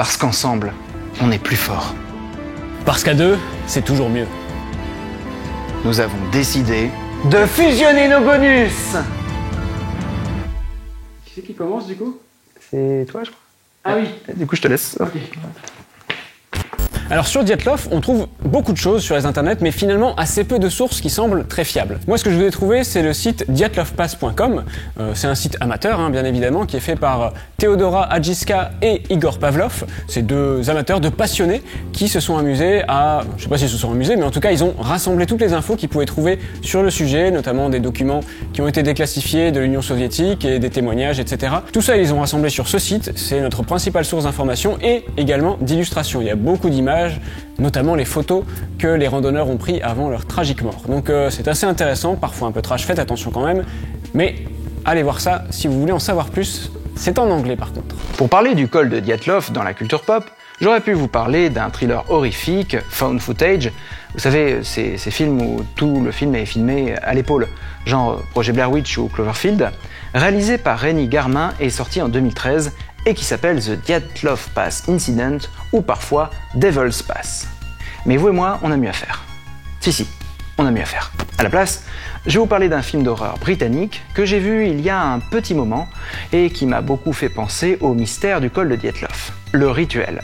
Parce qu'ensemble, on est plus fort. Parce qu'à deux, c'est toujours mieux. Nous avons décidé de fusionner nos bonus. Qui c'est qui commence du coup? C'est toi, je crois. Ah oui. Du coup, je te laisse. Ok. Alors sur Dyatlov, on trouve beaucoup de choses sur les internets, mais finalement assez peu de sources qui semblent très fiables. Moi, ce que je vous ai trouvé, c'est le site dyatlovpass.com. C'est un site amateur, hein, bien évidemment, qui est fait par Theodora Adjiska et Igor Pavlov. C'est deux amateurs, deux passionnés, qui se sont amusés à... Je sais pas s'ils se sont amusés, mais en tout cas, ils ont rassemblé toutes les infos qu'ils pouvaient trouver sur le sujet, notamment des documents qui ont été déclassifiés de l'Union soviétique et des témoignages, etc. Tout ça, ils les ont rassemblé sur ce site. C'est notre principale source d'information et également d'illustrations. Il y a beaucoup d'images, notamment les photos que les randonneurs ont pris avant leur tragique mort. Donc c'est assez intéressant, parfois un peu trash, faites attention quand même, mais allez voir ça si vous voulez en savoir plus. C'est en anglais par contre. Pour parler du col de Dyatlov dans la culture pop, j'aurais pu vous parler d'un thriller horrifique, found footage. Vous savez, ces films où tout le film est filmé à l'épaule, genre Projet Blair Witch ou Cloverfield, réalisé par Renny Garmin et sorti en 2013, et qui s'appelle The Dyatlov Pass Incident, ou parfois Devil's Pass. Mais vous et moi, on a mieux à faire. Si, on a mieux à faire. À la place, je vais vous parler d'un film d'horreur britannique que j'ai vu il y a un petit moment et qui m'a beaucoup fait penser au mystère du col de Dyatlov, Le Rituel.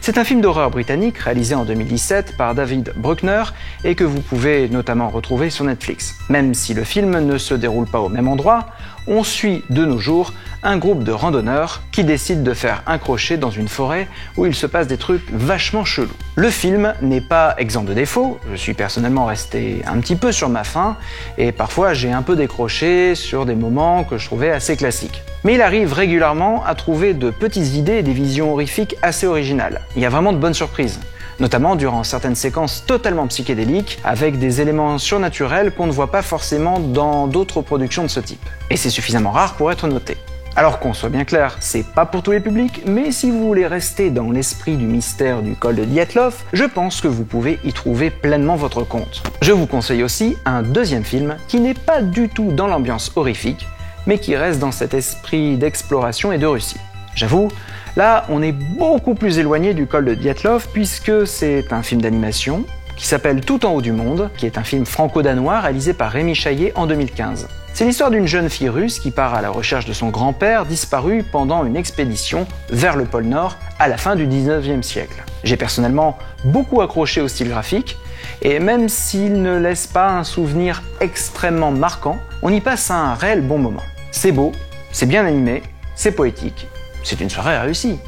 C'est un film d'horreur britannique réalisé en 2017 par David Bruckner et que vous pouvez notamment retrouver sur Netflix. Même si le film ne se déroule pas au même endroit, on suit de nos jours un groupe de randonneurs qui décident de faire un crochet dans une forêt où il se passe des trucs vachement chelous. Le film n'est pas exempt de défauts, je suis personnellement resté un petit peu sur ma faim et parfois j'ai un peu décroché sur des moments que je trouvais assez classiques. Mais il arrive régulièrement à trouver de petites idées et des visions horrifiques assez originales. Il y a vraiment de bonnes surprises, notamment durant certaines séquences totalement psychédéliques avec des éléments surnaturels qu'on ne voit pas forcément dans d'autres productions de ce type. Et c'est suffisamment rare pour être noté. Alors qu'on soit bien clair, c'est pas pour tous les publics, mais si vous voulez rester dans l'esprit du mystère du col de Dyatlov, je pense que vous pouvez y trouver pleinement votre compte. Je vous conseille aussi un deuxième film qui n'est pas du tout dans l'ambiance horrifique, mais qui reste dans cet esprit d'exploration et de Russie. J'avoue, là, on est beaucoup plus éloigné du col de Dyatlov puisque c'est un film d'animation qui s'appelle Tout en haut du monde, qui est un film franco-danois réalisé par Rémi Chaillet en 2015. C'est l'histoire d'une jeune fille russe qui part à la recherche de son grand-père disparu pendant une expédition vers le pôle Nord à la fin du 19e siècle. J'ai personnellement beaucoup accroché au style graphique, et même s'il ne laisse pas un souvenir extrêmement marquant, on y passe un réel bon moment. C'est beau, c'est bien animé, c'est poétique, c'est une soirée réussie.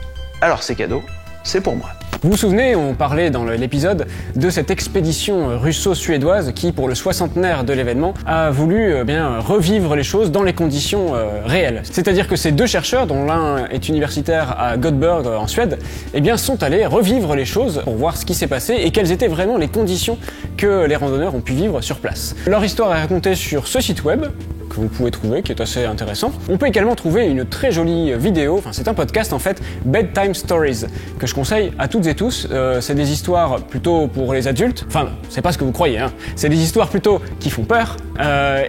Alors c'est cadeau, c'est pour moi. Vous vous souvenez, on parlait dans l'épisode de cette expédition russo-suédoise qui, pour le 60e de l'événement, a voulu revivre les choses dans les conditions réelles. C'est-à-dire que ces deux chercheurs, dont l'un est universitaire à Göteborg en Suède, sont allés revivre les choses pour voir ce qui s'est passé et quelles étaient vraiment les conditions que les randonneurs ont pu vivre sur place. Leur histoire est racontée sur ce site web, que vous pouvez trouver, qui est assez intéressant. On peut également trouver une très jolie vidéo, c'est un podcast en fait, Bedtime Stories, que je conseille à toutes et tous. C'est des histoires plutôt pour les adultes, c'est pas ce que vous croyez, hein. C'est des histoires plutôt qui font peur,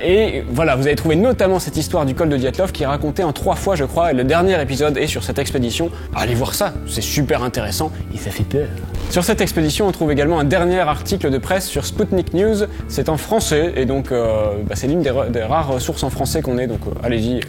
et voilà, vous avez trouvé notamment cette histoire du col de Dyatlov qui est racontée en 3 fois je crois, et le dernier épisode est sur cette expédition. Allez voir ça, c'est super intéressant, et ça fait peur. Sur cette expédition, on trouve également un dernier article de presse sur Sputnik News, c'est en français, et donc c'est l'une des rares sources en français qu'on ait, donc allez-y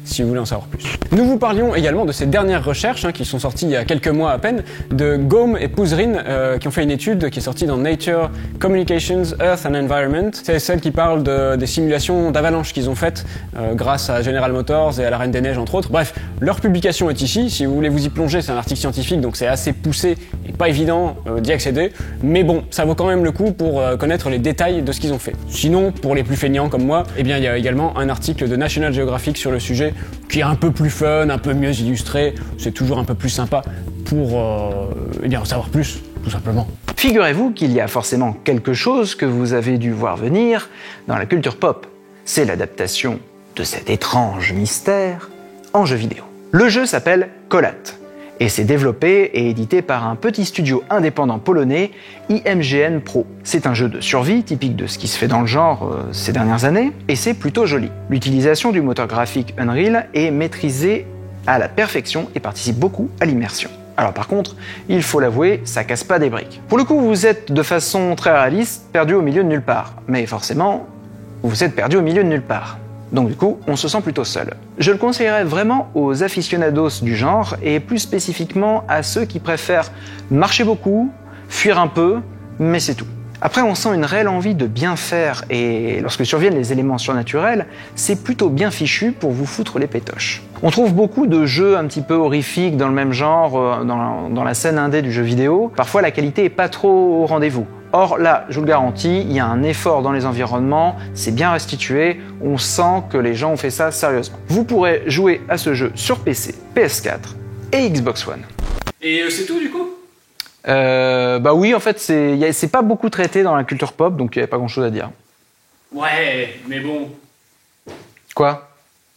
si vous voulez en savoir plus. Nous vous parlions également de ces dernières recherches qui sont sorties il y a quelques mois à peine, de Gaume et Pouzrin qui ont fait une étude qui est sortie dans Nature Communications, Earth and Environment. C'est celle qui parle des simulations d'avalanche qu'ils ont faites grâce à General Motors et à la Reine des Neiges entre autres. Bref, leur publication est ici, si vous voulez vous y plonger, c'est un article scientifique donc c'est assez poussé et pas évident d'y accéder, mais bon, ça vaut quand même le coup pour connaître les détails de ce qu'ils ont fait. Sinon, pour les plus feignants comme moi, il y a également un article de National Geographic sur le sujet qui est un peu plus fun, un peu mieux illustré, c'est toujours un peu plus sympa pour en savoir plus, tout simplement. Figurez-vous qu'il y a forcément quelque chose que vous avez dû voir venir dans la culture pop. C'est l'adaptation de cet étrange mystère en jeu vidéo. Le jeu s'appelle Kolat et c'est développé et édité par un petit studio indépendant polonais, IMGN Pro. C'est un jeu de survie typique de ce qui se fait dans le genre ces dernières années, et c'est plutôt joli. L'utilisation du moteur graphique Unreal est maîtrisée à la perfection et participe beaucoup à l'immersion. Alors par contre, il faut l'avouer, ça casse pas des briques. Pour le coup, vous êtes de façon très réaliste perdu au milieu de nulle part. Mais forcément, vous êtes perdu au milieu de nulle part. Donc du coup, on se sent plutôt seul. Je le conseillerais vraiment aux aficionados du genre, et plus spécifiquement à ceux qui préfèrent marcher beaucoup, fuir un peu, mais c'est tout. Après, on sent une réelle envie de bien faire, et lorsque surviennent les éléments surnaturels, c'est plutôt bien fichu pour vous foutre les pétoches. On trouve beaucoup de jeux un petit peu horrifiques dans le même genre, dans la scène indé du jeu vidéo. Parfois, la qualité est pas trop au rendez-vous. Or là, je vous le garantis, il y a un effort dans les environnements, c'est bien restitué, on sent que les gens ont fait ça sérieusement. Vous pourrez jouer à ce jeu sur PC, PS4 et Xbox One. Et c'est tout du coup? Bah oui, en fait, c'est pas beaucoup traité dans la culture pop, donc il n'y avait pas grand-chose à dire. Ouais, mais bon... Quoi?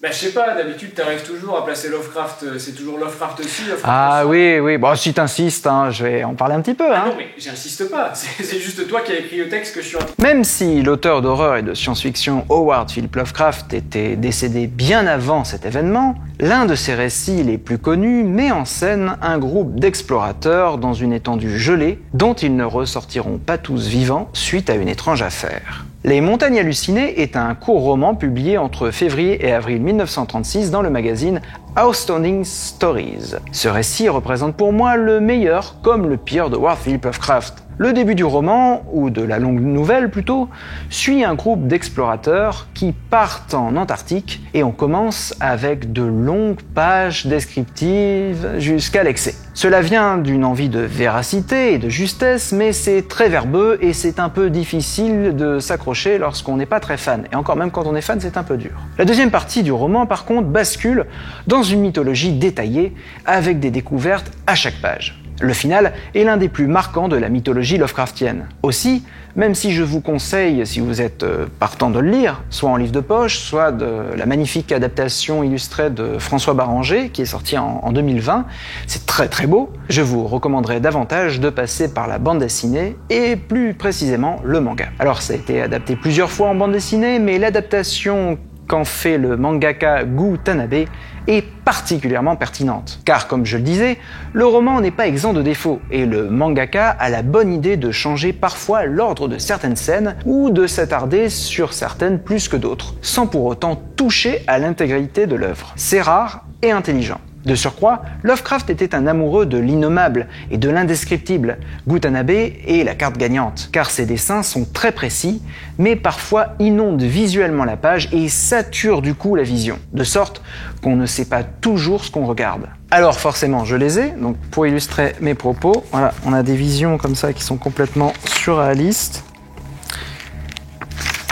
Bah je sais pas, d'habitude t'arrives toujours à placer Lovecraft, c'est toujours Lovecraft aussi, Lovecraft Ah aussi. oui, bon si t'insistes, hein, je vais en parler un petit peu. Ah Hein. non mais j'insiste pas, c'est juste toi qui as écrit le texte que je suis en... Même si l'auteur d'horreur et de science-fiction Howard Philip Lovecraft était décédé bien avant cet événement, l'un de ses récits les plus connus met en scène un groupe d'explorateurs dans une étendue gelée dont ils ne ressortiront pas tous vivants suite à une étrange affaire. Les Montagnes hallucinées est un court roman publié entre février et avril 1936 dans le magazine Astounding Stories. Ce récit représente pour moi le meilleur comme le pire de Howard Philip Lovecraft. Le début du roman, ou de la longue nouvelle plutôt, suit un groupe d'explorateurs qui partent en Antarctique et on commence avec de longues pages descriptives jusqu'à l'excès. Cela vient d'une envie de véracité et de justesse, mais c'est très verbeux et c'est un peu difficile de s'accrocher lorsqu'on n'est pas très fan. Et encore même quand on est fan, c'est un peu dur. La deuxième partie du roman, par contre, bascule dans une mythologie détaillée avec des découvertes à chaque page. Le final est l'un des plus marquants de la mythologie Lovecraftienne. Aussi, même si je vous conseille, si vous êtes partant de le lire, soit en livre de poche, soit de la magnifique adaptation illustrée de François Baranger, qui est sortie en 2020, c'est très très beau, je vous recommanderais davantage de passer par la bande dessinée, et plus précisément le manga. Alors ça a été adapté plusieurs fois en bande dessinée, mais l'adaptation qu'en fait le mangaka Gu Tanabe est particulièrement pertinente. Car comme je le disais, le roman n'est pas exempt de défauts, et le mangaka a la bonne idée de changer parfois l'ordre de certaines scènes, ou de s'attarder sur certaines plus que d'autres, sans pour autant toucher à l'intégrité de l'œuvre. C'est rare et intelligent. De surcroît, Lovecraft était un amoureux de l'innommable et de l'indescriptible. Gu Tanabe est la carte gagnante, car ses dessins sont très précis, mais parfois inondent visuellement la page et saturent du coup la vision, de sorte qu'on ne sait pas toujours ce qu'on regarde. Alors forcément, je les ai, donc pour illustrer mes propos, voilà, on a des visions comme ça qui sont complètement surréalistes.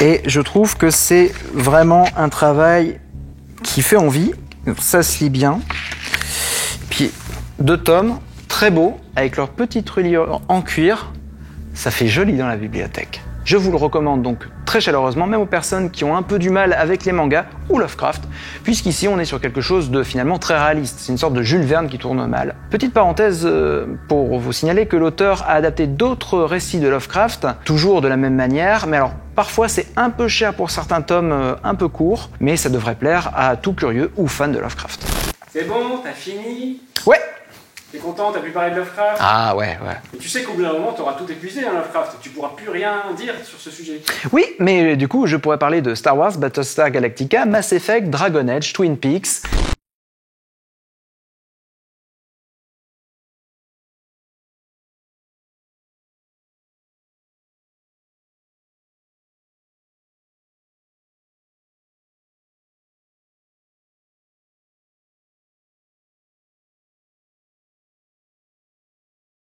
Et je trouve que c'est vraiment un travail qui fait envie, ça se lit bien. Puis 2 tomes, très beaux, avec leur petite reliure en cuir, ça fait joli dans la bibliothèque. Je vous le recommande donc très chaleureusement, même aux personnes qui ont un peu du mal avec les mangas ou Lovecraft, puisqu'ici on est sur quelque chose de finalement très réaliste, c'est une sorte de Jules Verne qui tourne mal. Petite parenthèse pour vous signaler que l'auteur a adapté d'autres récits de Lovecraft, toujours de la même manière, mais alors parfois c'est un peu cher pour certains tomes un peu courts, mais ça devrait plaire à tout curieux ou fan de Lovecraft. C'est bon, t'as fini? Ouais. T'es content, t'as pu parler de Lovecraft? Ah ouais. Et tu sais qu'au bout d'un moment, t'auras tout épuisé, hein, Lovecraft. Tu pourras plus rien dire sur ce sujet. Oui, mais du coup, je pourrais parler de Star Wars, Battlestar Galactica, Mass Effect, Dragon Age, Twin Peaks